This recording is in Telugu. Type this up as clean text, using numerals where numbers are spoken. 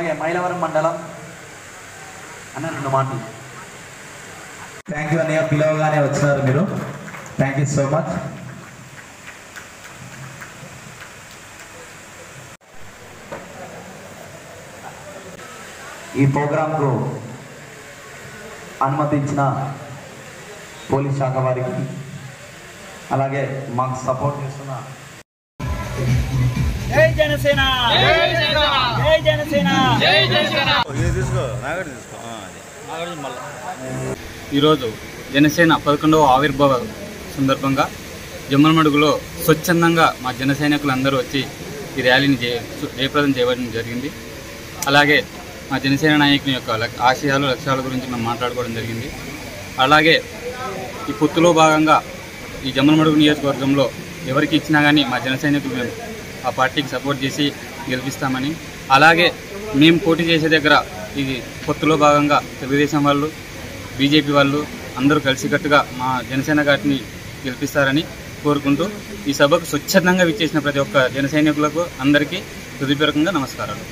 అలాగే మైలవరం మండలం అన్న 2 మాటలు. థ్యాంక్ యూ అన్నయ్య, పిలవగానే వచ్చినారు మీరు. Thank you so much. ఈ ప్రోగ్రాంకు అనుమతించిన పోలీస్ శాఖ వారికి, అలాగే మాకు సపోర్ట్ చేస్తున్న జై జనసేన, జై జనసేన, జై జనసేన. ఈరోజు జనసేన 11వ ఆవిర్భావ సందర్భంగా జమ్మలమడుగులో స్వచ్ఛందంగా మా జన సైనికులందరూ వచ్చి ఈ ర్యాలీని జయప్రదం చేయడం జరిగింది. అలాగే మా జనసేన నాయకుని యొక్క ఆశయాలు లక్ష్యాల గురించి మేము మాట్లాడుకోవడం జరిగింది. అలాగే ఈ పొత్తులో భాగంగా ఈ జమ్మలమడుగు నియోజకవర్గంలో ఎవరికి ఇచ్చినా కానీ మా జన సైనికులు మేము ఆ పార్టీకి సపోర్ట్ చేసి గెలిపిస్తామని, అలాగే మేము పోటీ చేసే దగ్గర ఇది పొత్తులో భాగంగా తెలుగుదేశం వాళ్ళు, బీజేపీ వాళ్ళు అందరూ కలిసికట్టుగా మా జనసేన గారిని గెలిపిస్తారని కోరుకుంటూ ఈ సభకు స్వచ్ఛందంగా విచ్చేసిన ప్రతి ఒక్క జన సైనికులకు అందరికీ హృదయపూర్వకంగా నమస్కారాలు.